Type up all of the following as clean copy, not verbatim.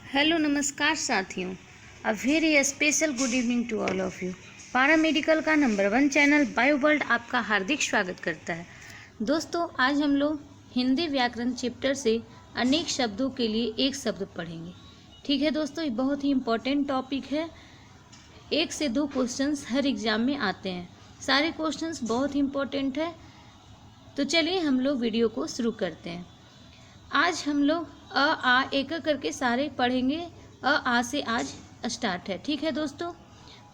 Hello नमस्कार साथियों, a very special good evening to all of you. Paramedical का number 1 channel Bio World आपका हार्दिक स्वागत करता है। दोस्तों, आज हम लोग हिंदी व्याकरण चैप्टर से अनेक शब्दों के लिए एक शब्द पढ़ेंगे। ठीक है दोस्तों, ये बहुत ही इम्पोर्टेंट टॉपिक है। 1 से 2 क्वेश्चंस हर एग्जाम में आते हैं। सारे क्वेश्चंस बहुत ही इम्पोर्टेंट है। तो चलिए हम लोग वीडियो को शुरू करते हैं। आज हम लोग अ आ एक करके सारे पढ़ेंगे। अ आ से आज स्टार्ट है। ठीक है दोस्तों,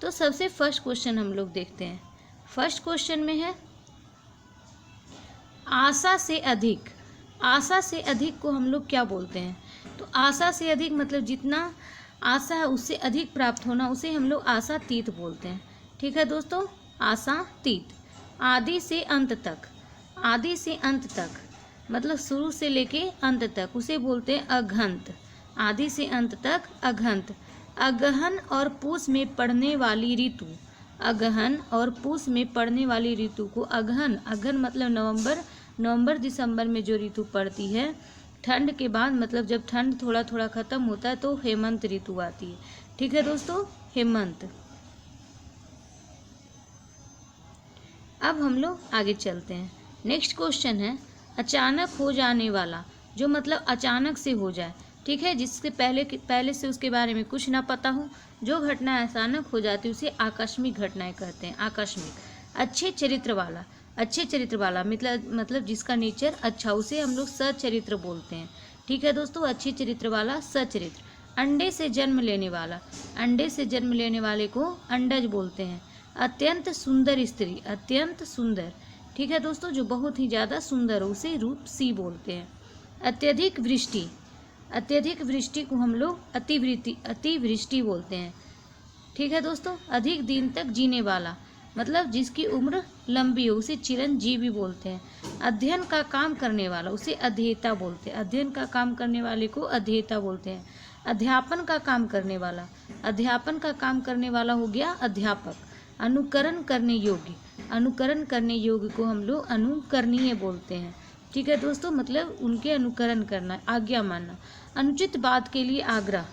तो सबसे फर्स्ट क्वेश्चन हम लोग देखते हैं। फर्स्ट क्वेश्चन में है आशा से अधिक। आशा से अधिक को हम लोग क्या बोलते हैं? तो आशा से अधिक मतलब जितना आशा है उससे अधिक प्राप्त होना, उसे हम लोग आशातीत बोलते हैं। ठीक है दोस्तों, आशातीत। आदि से अंत तक। आदि से अंत तक मतलब शुरू से लेके अंत तक, उसे बोलते हैं अघंत। आदि से अंत तक अघंत। अगहन और पूस में पड़ने वाली ऋतु। अगहन और पूस में पड़ने वाली ऋतु को अगहन। अगहन मतलब नवंबर दिसंबर में जो ऋतु पड़ती है ठंड के बाद, मतलब जब ठंड थोड़ा थोड़ा खत्म होता है तो हेमंत ऋतु आती है। ठीक है दोस्तों, हेमंत। अब हम लोग आगे चलते हैं। नेक्स्ट क्वेश्चन है अचानक हो जाने वाला, जो मतलब अचानक से हो जाए। ठीक है, जिससे पहले से उसके बारे में कुछ ना पता हो, जो घटना अचानक हो जाती है उसे आकस्मिक घटनाएं कहते हैं। आकस्मिक। अच्छे चरित्र वाला। अच्छे चरित्र वाला मतलब जिसका नेचर अच्छा, उसे हम लोग सचरित्र बोलते हैं। ठीक है दोस्तों, अच्छे चरित्र वाला सचरित्र। अंडे से जन्म लेने वाला। अंडे से जन्म लेने वाले को अंडज बोलते हैं। अत्यंत सुंदर स्त्री। अत्यंत सुंदर। ठीक है दोस्तों, जो बहुत ही ज़्यादा सुंदर हो उसे रूपसी बोलते हैं। अत्यधिक वृष्टि। अत्यधिक वृष्टि को हम लोग अतिवृष्टि बोलते हैं। ठीक है दोस्तों, अधिक दिन तक जीने वाला मतलब जिसकी उम्र लंबी हो उसे चिरंजीवी बोलते हैं। अध्ययन का काम करने वाला उसे अध्येता बोलते हैं। अध्ययन का काम करने वाले को अध्येता बोलते हैं। अध्यापन का काम करने वाला। अध्यापन का काम करने वाला हो गया अध्यापक। अनुकरण करने योग्य। अनुकरण करने योग्य को हम लोग अनुकरणीय बोलते हैं। ठीक है दोस्तों, मतलब उनके अनुकरण करना, आज्ञा मानना। अनुचित बात के लिए आग्रह।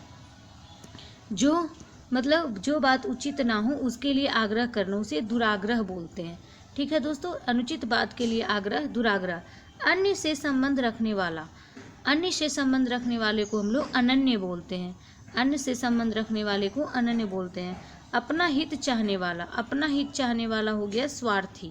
जो बात उचित ना हो उसके लिए आग्रह करना, उसे दुराग्रह बोलते हैं। ठीक है दोस्तों, अनुचित बात के लिए आग्रह, दुराग्रह। अन्य से संबंध रखने वाला। अन्य से संबंध रखने वाले को हम लोग अनन्य बोलते हैं। अन्य से संबंध रखने वाले को अनन्य बोलते हैं। अपना हित चाहने वाला। अपना हित चाहने वाला हो गया स्वार्थी।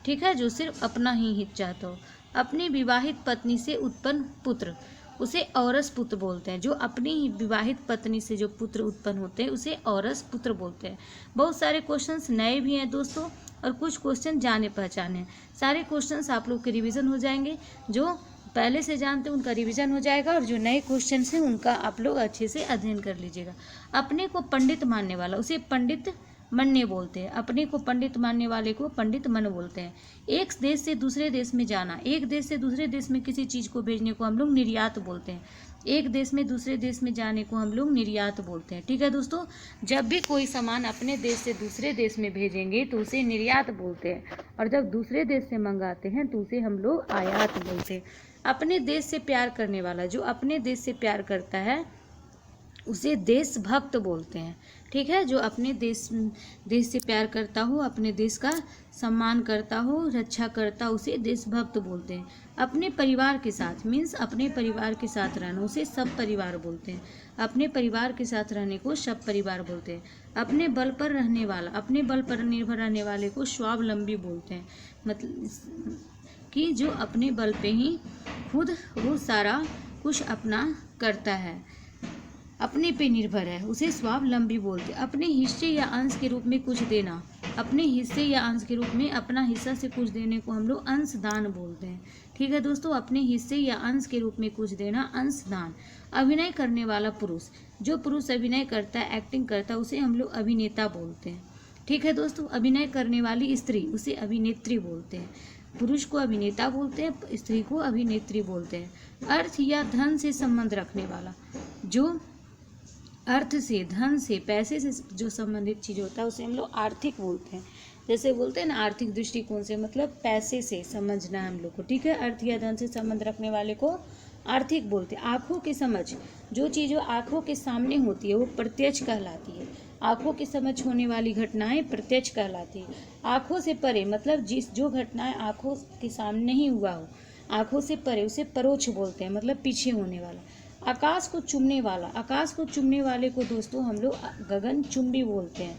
ठीक है, जो सिर्फ अपना ही हित चाहता हो। अपनी विवाहित पत्नी से उत्पन्न पुत्र, उसे औरस पुत्र बोलते हैं। जो अपनी ही विवाहित पत्नी से जो पुत्र उत्पन्न होते हैं उसे औरस पुत्र बोलते हैं। बहुत सारे क्वेश्चंस नए भी हैं दोस्तों, और कुछ क्वेश्चन जाने पहचाने हैं। सारे क्वेश्चंस आप लोग के रिवीजन हो जाएंगे। जो पहले से जानते हैं उनका रिवीजन हो जाएगा, और जो नए क्वेश्चंस हैं उनका आप लोग अच्छे से अध्ययन कर लीजिएगा। अपने को पंडित मानने वाला उसे पंडित मन्य बोलते हैं। अपने को पंडित मानने वाले को पंडित मन बोलते हैं। एक देश से दूसरे देश में जाना। एक देश से दूसरे देश में किसी चीज़ को भेजने को हम लोग निर्यात बोलते हैं। एक देश में दूसरे देश में जाने को हम लोग निर्यात बोलते हैं। ठीक है दोस्तों, जब भी कोई सामान अपने देश से दूसरे देश में भेजेंगे तो उसे निर्यात बोलते हैं, और जब दूसरे देश से मंगाते हैं तो उसे हम लोग आयात बोलते हैं। अपने देश से प्यार करने वाला, जो अपने देश से प्यार करता है उसे देशभक्त बोलते हैं। ठीक है, जो अपने देश से प्यार करता हो, अपने देश का सम्मान करता हो, रक्षा करता हो, उसे देशभक्त बोलते हैं। अपने परिवार के साथ मीन्स अपने परिवार के साथ रहना, उसे सब परिवार बोलते हैं। अपने परिवार के साथ रहने को सब परिवार बोलते हैं। अपने बल पर रहने वाला, अपने बल पर निर्भर रहने वाले को स्वावलंबी बोलते हैं। मतलब कि जो अपने बल पे ही खुद वो सारा कुछ अपना करता है, अपने पे निर्भर है, उसे स्वावलंबी बोलते हैं। अपने हिस्से या अंश के रूप में कुछ देना। अपने हिस्से या अंश के रूप में अपना हिस्सा से कुछ देने को हम लोग अंशदान बोलते हैं। ठीक है दोस्तों, अपने हिस्से या अंश के रूप में कुछ देना, अंशदान। अभिनय करने वाला पुरुष, जो पुरुष अभिनय करता है, एक्टिंग करता है, उसे हम लोग अभिनेता बोलते हैं। ठीक है दोस्तों, अभिनय करने वाली स्त्री उसे अभिनेत्री बोलते हैं। पुरुष को अभिनेता बोलते हैं, स्त्री को अभिनेत्री बोलते हैं। अर्थ या धन से संबंध रखने वाला, जो अर्थ से, धन से, पैसे से जो संबंधित चीज़ होता है उसे हम लोग आर्थिक बोलते हैं। जैसे बोलते हैं ना आर्थिक दृष्टिकोण से, मतलब पैसे से समझना है हम लोग को। ठीक है, अर्थ या धन से संबंध रखने वाले को आर्थिक बोलते हैं। आँखों की समझ, जो चीज़ आँखों के सामने होती है वो प्रत्यक्ष कहलाती है। आँखों की समझ होने वाली घटनाएं प्रत्यक्ष कहलाती है। आँखों से परे मतलब जो घटनाएं आँखों के सामने ही हुआ हो, आँखों से परे, उसे परोक्ष बोलते हैं, मतलब पीछे होने वाला। आकाश को चूमने वाला, आकाश को चूमने वाले को दोस्तों हम लोग गगनचुंबी बोलते हैं।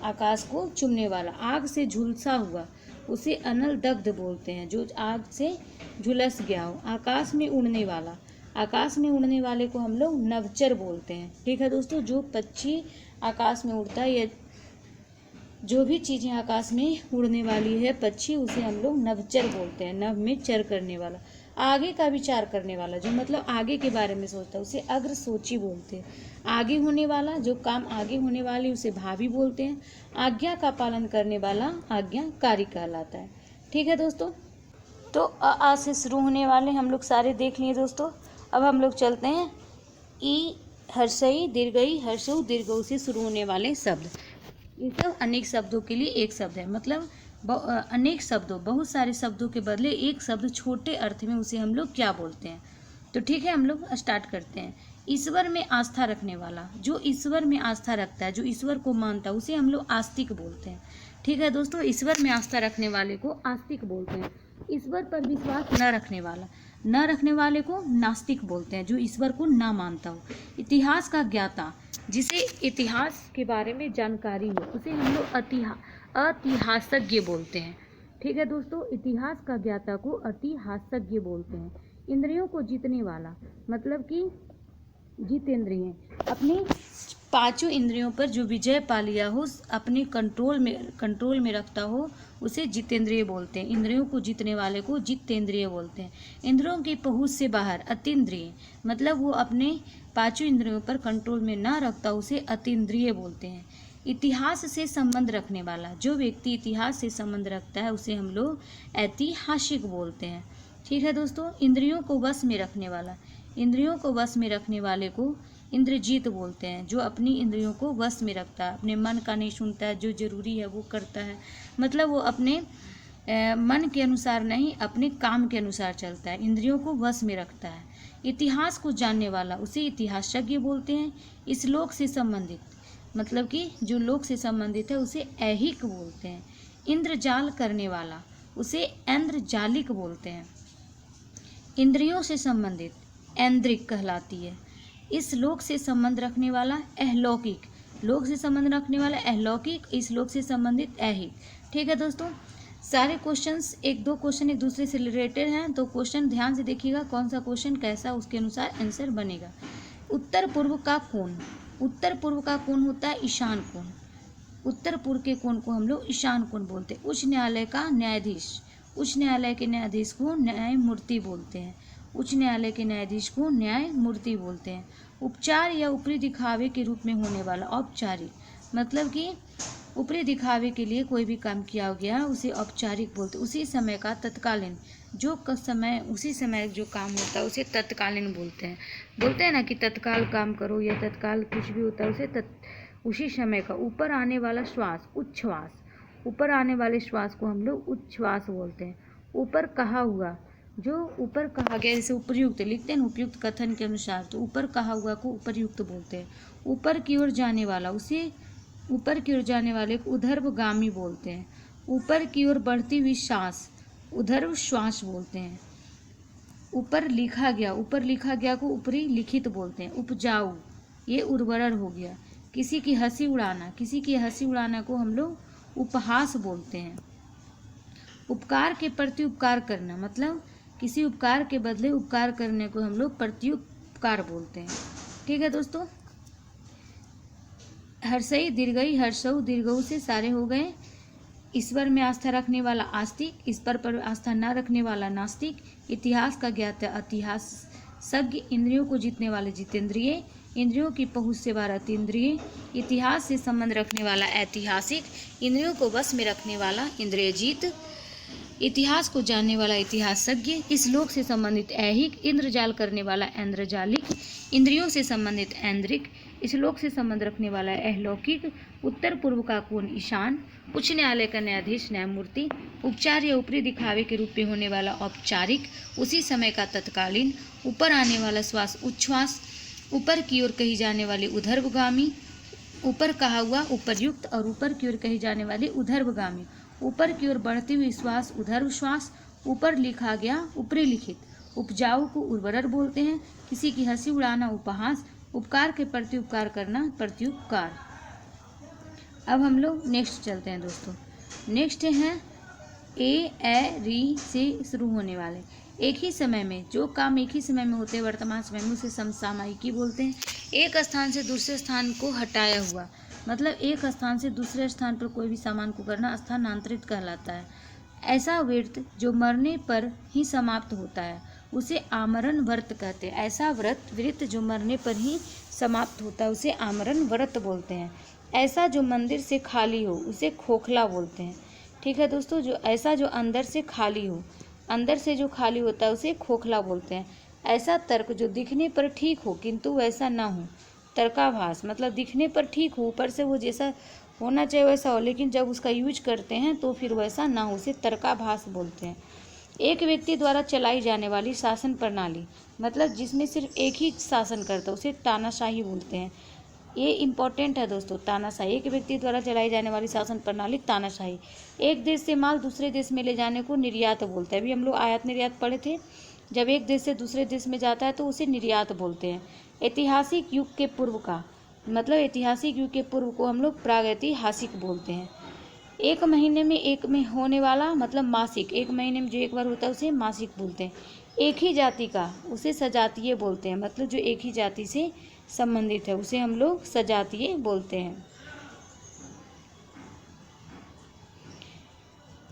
आकाश को चूमने वाला। आग से झुलसा हुआ, उसे अनल दग्ध बोलते हैं, जो आग से झुलस गया हो। आकाश में उड़ने वाला, आकाश में उड़ने वाले को हम लोग नभचर बोलते हैं। ठीक है दोस्तों, जो पक्षी आकाश में उड़ता है या जो भी चीज़ें आकाश में उड़ने वाली है पक्षी, उसे हम लोग नभचर बोलते हैं। नभ में चर करने वाला। आगे का विचार करने वाला, जो मतलब आगे के बारे में सोचता है, उसे अग्रसोची बोलते हैं। आगे होने वाला, जो काम आगे होने वाली, उसे भावी बोलते हैं। आज्ञा का पालन करने वाला आज्ञाकारी कहलाता है। ठीक है दोस्तों, तो आ से शुरू होने वाले हम लोग सारे देख लिए दोस्तों। अब हम लोग चलते हैं ई हर्षई दीर्घई हर्षऊ दीर्घऊ से शुरू होने वाले शब्द। ये सब अनेक शब्दों के लिए एक शब्द है, मतलब अनेक शब्दों, बहुत सारे शब्दों के बदले एक शब्द छोटे अर्थ में, उसे हम लोग क्या बोलते हैं। तो ठीक है, हम लोग स्टार्ट करते हैं। ईश्वर में आस्था रखने वाला, जो ईश्वर में आस्था रखता है, जो ईश्वर को मानता है, उसे हम लोग आस्तिक बोलते हैं। ठीक है दोस्तों, ईश्वर में आस्था रखने वाले को आस्तिक बोलते हैं। ईश्वर पर विश्वास न रखने वाले को नास्तिक बोलते हैं, जो ईश्वर को ना मानता हो। इतिहास का ज्ञाता, जिसे इतिहास के बारे में जानकारी हो, उसे हम लोग अतिहासज्ञ बोलते हैं। ठीक है दोस्तों, इतिहास का ज्ञाता को अतिहासज्ञ बोलते हैं। इंद्रियों को जीतने वाला, मतलब कि जितेंद्रिय, अपनी पांचों इंद्रियों पर जो विजय पा लिया हो, अपने कंट्रोल में रखता हो, उसे जितेंद्रिय बोलते हैं। इंद्रियों को जीतने वाले को जितेंद्रिय बोलते हैं। इंद्रियों की पहुंच से बाहर अतीन्द्रिय, मतलब वो अपने पांचों इंद्रियों पर कंट्रोल में ना रखता, उसे अतीन्द्रिय बोलते हैं। इतिहास से संबंध रखने वाला, जो व्यक्ति इतिहास से संबंध रखता है, उसे हम लोग ऐतिहासिक बोलते हैं। ठीक है दोस्तों, इंद्रियों को वश में रखने वाला, इंद्रियों को वश में रखने वाले को इंद्रजीत बोलते हैं, जो अपनी इंद्रियों को वश में रखता है, अपने मन का नहीं सुनता है, जो जरूरी है वो करता है, मतलब वो अपने मन के अनुसार नहीं, अपने काम के अनुसार चलता है, इंद्रियों को वश में रखता है। इतिहास को जानने वाला, उसे इतिहासज्ञ बोलते हैं। इस लोक से संबंधित, मतलब कि जो लोक से संबंधित है, उसे ऐहिक बोलते हैं। इंद्रजाल करने वाला, उसे ऐन्द्रजालिक बोलते हैं। इंद्रियों से संबंधित ऐन्द्रिक कहलाती है। इस लोक से संबंध रखने वाला अहलौकिक, लोक से संबंध रखने वाला अहलौकिक, इस लोक से संबंधित ऐहिक। ठीक है दोस्तों, सारे क्वेश्चंस एक दो क्वेश्चन एक दूसरे से रिलेटेड हैं, तो क्वेश्चन ध्यान से देखिएगा, कौन सा क्वेश्चन कैसा, उसके अनुसार आंसर बनेगा। उत्तर पूर्व का कोण, उत्तर पूर्व का कोण होता है ईशान कोण। उत्तर पूर्व के कोण को हम लोग ईशान कोण बोलते हैं। उच्च न्यायालय का न्यायाधीश, उच्च न्यायालय के न्यायाधीश को न्यायमूर्ति बोलते हैं। उच्च न्यायालय के न्यायाधीश को न्यायमूर्ति बोलते हैं। उपचार या ऊपरी दिखावे के रूप में होने वाला, औपचारिक, मतलब कि ऊपरी दिखावे के लिए कोई भी काम किया गया, उसे औपचारिक बोलते हैं। उसी समय का तत्कालीन, जो समय उसी समय जो काम होता है, उसे तत्कालीन बोलते हैं ना कि तत्काल काम करो या तत्काल कुछ भी होता है, उसे उसी समय का। ऊपर आने वाला श्वास, उच्छ्वास, ऊपर आने वाले श्वास को हम लोग उच्छ्वास बोलते हैं। ऊपर कहा हुआ, जो ऊपर कहा गया, जैसे उपयुक्त लिखते हैं, उपयुक्त कथन के अनुसार, तो ऊपर कहा हुआ को उपयुक्त बोलते हैं। ऊपर की ओर जाने वाला, उसे ऊपर की ओर जाने वाले को ऊर्ध्वगामी बोलते हैं। ऊपर की ओर बढ़ती हुई सांस ऊर्ध्व श्वास बोलते हैं। ऊपर लिखा गया को ऊपरी लिखित बोलते हैं। उपजाऊ, ये उर्वरर हो गया। किसी की हंसी उड़ाना को हम लोग उपहास बोलते हैं। उपकार के प्रति उपकार करना, मतलब किसी उपकार के बदले उपकार करने को हम लोग प्रत्युपकार बोलते हैं। ठीक है दोस्तों, हर्षई दीर्घई हर्षऊ दीर्घऊ से सारे हो गए। ईश्वर में आस्था रखने वाला आस्तिक, ईश्वर पर आस्था न रखने वाला नास्तिक। इतिहास का ज्ञाता अतिहासज्ञ। इंद्रियों को जीतने वाले जितेंद्रिय, इंद्रियों की पहुँच से बाहर अतीन्द्रिय। इतिहास से संबंध रखने वाला ऐतिहासिक, इंद्रियों को वश में रखने वाला इंद्रियजीत। इतिहास को जानने वाला इतिहासज्ञ। इस लोक से संबंधित ऐहिक। इंद्रजाल करने वाला ऐन्द्रजालिक। इंद्रियों से संबंधित ऐन्द्रिक, श्लोक से संबंध रखने वाला अहलौकिक, उत्तर पूर्व का कोण ईशान, उच्च न्यायालय का न्यायाधीश न्यायमूर्ति, उपचार या ऊपरी दिखावे के रूप में होने वाला औपचारिक, उसी समय का तत्कालीन, ऊपर आने वाला श्वास उच्छ्वास, ऊपर की ओर कही जाने वाली उधर्वगामी, ऊपर कहा हुआ उपर्युक्त और ऊपर की ओर कही जाने वाली उधर्वगामी, ऊपर की ओर बढ़ती हुई श्वास उधर्व श्वास, ऊपर लिखा गया ऊपरी लिखित, उपजाऊ को उर्वरर बोलते हैं, किसी की हंसी उड़ाना उपहास, उपकार के प्रति उपकार करना प्रत्युपकार। अब हम लोग नेक्स्ट चलते हैं दोस्तों। नेक्स्ट है री से शुरू होने वाले। एक ही समय में जो काम एक ही समय में होते हैं वर्तमान समय में उसे समसामयिकी बोलते हैं। एक स्थान से दूसरे स्थान को हटाया हुआ, मतलब एक स्थान से दूसरे स्थान पर कोई भी सामान को करना स्थानांतरित कहलाता है। ऐसा व्रत जो मरने पर ही समाप्त होता है उसे आमरण व्रत कहते हैं। ऐसा व्रत जो मरने पर ही समाप्त होता है उसे आमरण व्रत बोलते हैं। ऐसा जो मंदिर से खाली हो उसे खोखला बोलते हैं। ठीक है दोस्तों, जो ऐसा जो अंदर से खाली हो, अंदर से जो खाली होता है उसे खोखला बोलते हैं। ऐसा तर्क जो दिखने पर ठीक हो किंतु वैसा ना हो, तर्काभास, मतलब दिखने पर ठीक हो, ऊपर से वो जैसा होना चाहिए वैसा हो, लेकिन जब उसका यूज करते हैं तो फिर वैसा ना हो, उसे तर्काभास बोलते हैं। एक व्यक्ति द्वारा चलाई जाने वाली शासन प्रणाली, मतलब जिसमें सिर्फ एक ही शासन करता है उसे तानाशाही बोलते हैं। ये इम्पोर्टेंट है दोस्तों, तानाशाही। एक व्यक्ति द्वारा चलाई जाने वाली शासन प्रणाली तानाशाही। एक देश से माल दूसरे देश में ले जाने को निर्यात बोलते हैं। अभी हम लोग आयात निर्यात पढ़े थे, जब एक देश से दूसरे देश में जाता है तो उसे निर्यात बोलते हैं। ऐतिहासिक युग के पूर्व का, मतलब ऐतिहासिक युग के पूर्व को हम लोग प्रागैतिहासिक बोलते हैं। एक महीने में एक में होने वाला, मतलब मासिक, एक महीने में जो एक बार होता है उसे मासिक बोलते हैं। एक ही जाति का उसे सजातीय बोलते हैं, मतलब जो एक ही जाति से संबंधित है उसे हम लोग सजातीय बोलते हैं।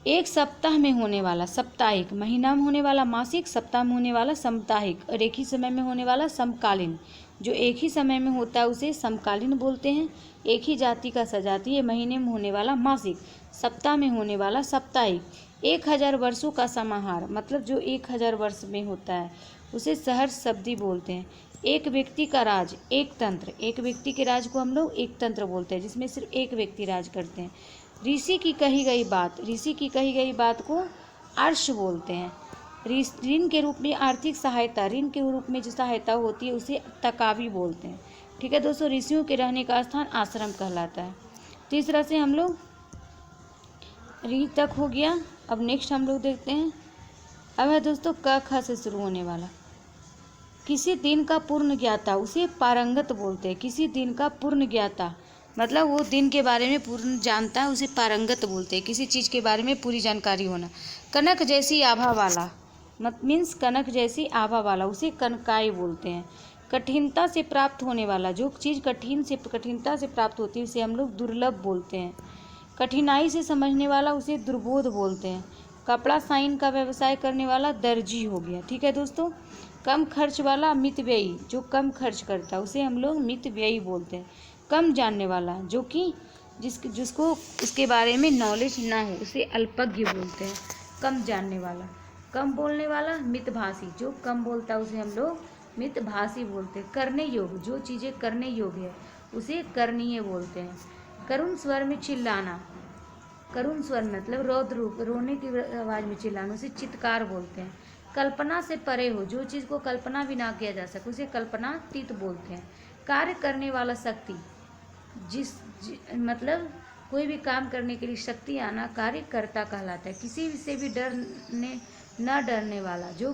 एक सप्ताह में होने वाला साप्ताहिक, महीना में होने वाला मासिक, सप्ताह में होने वाला साप्ताहिक और एक ही समय में होने वाला समकालीन। जो एक ही समय में होता है उसे समकालीन बोलते हैं। एक ही जाति का सजातीय, महीने में होने वाला मासिक, सप्ताह में होने वाला साप्ताहिक। 1000 वर्षों का समाहार, मतलब जो 1000 वर्ष में होता है उसे सहस्राब्दी बोलते हैं। एक व्यक्ति का राज, एक तंत्र, एक व्यक्ति के राज को हम लोग एक तंत्र बोलते हैं जिसमें सिर्फ एक व्यक्ति राज करते हैं। ऋषि की कही गई बात, ऋषि की कही गई बात को अर्श बोलते हैं। ऋण के रूप में आर्थिक सहायता, ऋण के रूप में जो सहायता होती है उसे तकावी बोलते हैं। ठीक है दोस्तों, ऋषियों के रहने का स्थान आश्रम कहलाता है। तो इस तरह से हम लोग री तक हो गया। अब नेक्स्ट हम लोग देखते हैं, अब है दोस्तों क ख से शुरू होने वाला। किसी दिन का पूर्ण ज्ञाता उसे पारंगत बोलते हैं। किसी दिन का पूर्ण ज्ञाता, मतलब वो दिन के बारे में पूर्ण जानता है उसे पारंगत बोलते हैं। किसी चीज़ के बारे में पूरी जानकारी होना। कनक जैसी आभा वाला, मीन्स कनक जैसी आभा वाला उसे कनकाई बोलते हैं। कठिनता से प्राप्त होने वाला, जो चीज़ कठिनता से प्राप्त होती है उसे हम लोग दुर्लभ बोलते हैं। कठिनाई से समझने वाला उसे दुर्बोध बोलते हैं। कपड़ा साइन का व्यवसाय करने वाला दर्जी हो गया। ठीक है दोस्तों, कम खर्च वाला मितव्ययी, जो कम खर्च करता है उसे हम लोग मितव्ययी बोलते हैं। कम जानने वाला, जो कि जिसको उसके बारे में नॉलेज ना हो उसे अल्पज्ञ बोलते हैं। कम जानने वाला। कम बोलने वाला मितभाषी, जो कम बोलता है उसे हम लोग मितभाषी बोलते हैं। करने योग्य, जो चीज़ें करने योग्य है उसे करणीय बोलते हैं। करुण स्वर में चिल्लाना, करुण स्वर मतलब रौद्र रूप, रोने की आवाज़ में चिल्लाना उसे चित्कार बोलते हैं। कल्पना से परे हो, जो चीज़ को कल्पना भी ना किया जा सके उसे कल्पनातीत बोलते हैं। कार्य करने वाला शक्ति, मतलब कोई भी काम करने के लिए शक्ति आना कार्यकर्ता कहलाता है। किसी से भी न डरने वाला, जो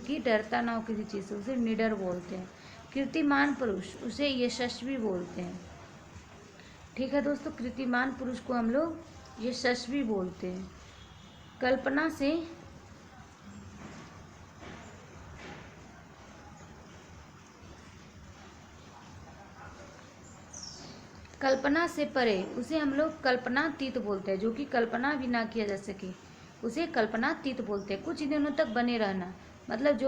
कि डरता ना हो किसी चीज़ से उसे निडर बोलते हैं। कीर्तिमान पुरुष उसे यशस्वी बोलते हैं। ठीक है दोस्तों, कीर्तिमान पुरुष को हम लोग यशस्वी बोलते हैं। कल्पना से परे उसे हम लोग कल्पनातीत बोलते हैं। जो कि कल्पना भी ना किया जा सके उसे कल्पनातीत बोलते हैं। कुछ दिनों तक बने रहना, मतलब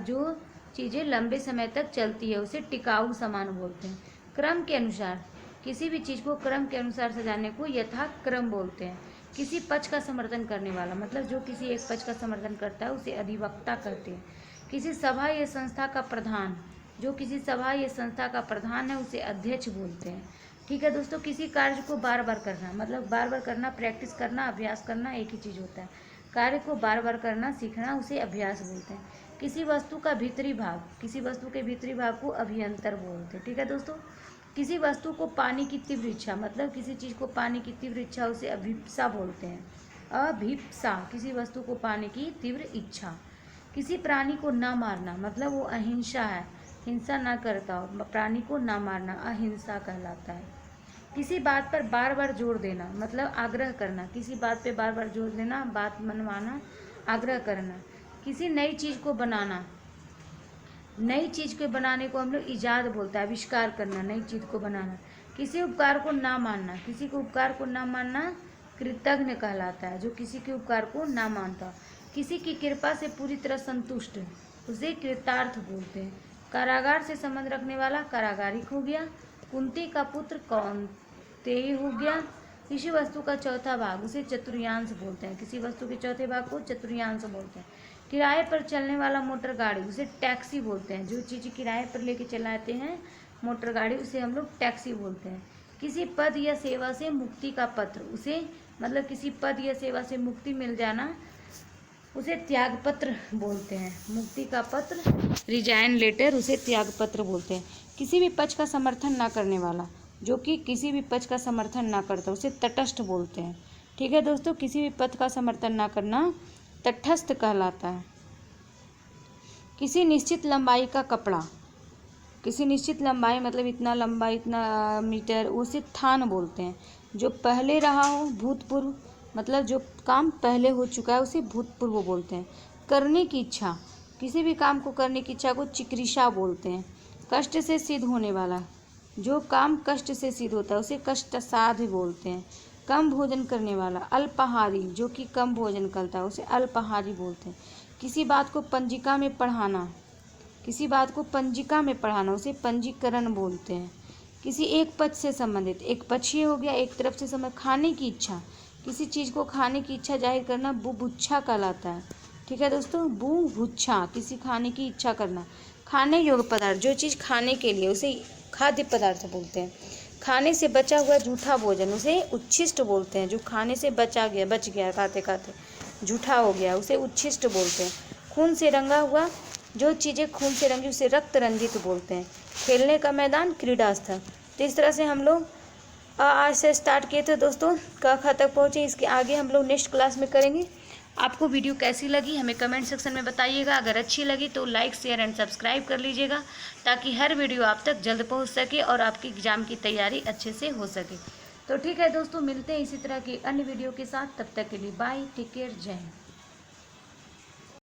जो चीज़ें लंबे समय तक चलती है उसे टिकाऊ सामान बोलते हैं। क्रम के अनुसार, किसी भी चीज़ को क्रम के अनुसार सजाने को यथाक्रम बोलते हैं। किसी पक्ष का समर्थन करने वाला, मतलब जो किसी एक पक्ष का समर्थन करता है उसे अधिवक्ता कहते हैं। किसी सभा या संस्था का प्रधान, जो किसी सभा या संस्था का प्रधान है उसे अध्यक्ष बोलते हैं। ठीक है दोस्तों, किसी कार्य को बार बार करना, मतलब बार बार करना, प्रैक्टिस करना, अभ्यास करना एक ही चीज़ होता है। कार्य को बार बार करना, सीखना, उसे अभ्यास बोलते हैं। किसी वस्तु का भीतरी भाग, किसी वस्तु के भीतरी भाग को अभियंतर बोलते हैं। ठीक है दोस्तों, किसी वस्तु को पाने की तीव्र इच्छा, मतलब किसी चीज़ को पाने की तीव्र इच्छा, उसे अभिप्सा बोलते हैं। अभिप्सा, किसी वस्तु को पाने की तीव्र इच्छा। किसी प्राणी को ना मारना, मतलब वो अहिंसा है, हिंसा ना करता हो, प्राणी को ना मारना अहिंसा कहलाता है। किसी बात पर बार बार जोर देना, मतलब आग्रह करना, किसी बात पे बार बार जोर देना, बात मनवाना, आग्रह करना। किसी नई चीज़ को बनाना, नई चीज़ के बनाने को हम लोग ईजाद बोलते हैं, आविष्कार करना, नई चीज़ को बनाना। किसी उपकार को ना मानना, किसी को उपकार को ना मानना कृतज्ञ कहलाता है, जो किसी के उपकार को ना मानता। किसी की कृपा से पूरी तरह संतुष्ट, उसे कृतार्थ बोलते हैं। कारागार से संबंध रखने वाला कारागारिक हो गया। कुंती का पुत्र कौन्तेय हो गया। किसी वस्तु का चौथा भाग, उसे चतुर्थांश बोलते हैं। किसी वस्तु के चौथे भाग को चतुर्थांश बोलते हैं। किराए पर चलने वाला मोटर गाड़ी, उसे टैक्सी बोलते हैं। जो चीज़ किराए पर लेके चलाते हैं मोटर गाड़ी, उसे हम लोग टैक्सी बोलते हैं। किसी पद या सेवा से मुक्ति का पत्र, उसे मतलब किसी पद या सेवा से मुक्ति मिल जाना, उसे त्यागपत्र बोलते हैं। मुक्ति का पत्र, रिजाइन लेटर, उसे त्यागपत्र बोलते हैं। किसी भी पक्ष का समर्थन ना करने वाला, जो कि किसी भी पक्ष का समर्थन ना करता, उसे तटस्थ बोलते हैं। ठीक है दोस्तों, किसी भी पक्ष का समर्थन ना करना तटस्थ कहलाता है। किसी निश्चित लंबाई का कपड़ा, किसी निश्चित लंबाई मतलब इतना लंबा, इतना मीटर, उसे थान बोलते हैं। जो पहले रहा हो, भूतपूर्व, मतलब जो काम पहले हो चुका है उसे भूतपूर्व बोलते हैं। करने की इच्छा, किसी भी काम को करने की इच्छा को चिकित्सा बोलते हैं। कष्ट से सिद्ध होने वाला, जो काम कष्ट से सिद्ध होता है उसे कष्टसाध्य बोलते हैं। कम भोजन करने वाला, अल्पाहारी, जो कि कम भोजन करता है उसे अल्पाहारी बोलते हैं। किसी बात को पंजिका में पढ़ाना, किसी बात को पंजिका में पढ़ाना, उसे पंजीकरण बोलते हैं। किसी एक पक्ष से संबंधित, एक पक्ष ये हो गया, एक तरफ से संबंध। खाने की इच्छा, किसी चीज़ को खाने की इच्छा जाहिर करना बुभुक्षा कहलाता है। ठीक है दोस्तों, बुभुक्षा, किसी खाने की इच्छा करना। खाने योग्य पदार्थ, जो चीज़ खाने के लिए, उसे खाद्य पदार्थ बोलते हैं। खाने से बचा हुआ झूठा भोजन, उसे उच्छिष्ट बोलते हैं। जो खाने से बच गया खाते खाते झूठा हो गया, उसे उच्छिष्ट बोलते हैं। खून से रंगा हुआ, जो चीज़ें खून से रंगी उसे रक्त रंजित बोलते हैं। खेलने का मैदान, क्रीड़ा स्थल। तो इस तरह से हम लोग आज से स्टार्ट किए थे दोस्तों, क ख तक पहुँचे। इसके आगे हम लोग नेक्स्ट क्लास में करेंगे। आपको वीडियो कैसी लगी हमें कमेंट सेक्शन में बताइएगा। अगर अच्छी लगी तो लाइक, शेयर एंड सब्सक्राइब कर लीजिएगा, ताकि हर वीडियो आप तक जल्द पहुंच सके और आपकी एग्ज़ाम की तैयारी अच्छे से हो सके। तो ठीक है दोस्तों, मिलते हैं इसी तरह की अन्य वीडियो के साथ। तब तक के लिए बाय, टेक केयर, जय हिंद।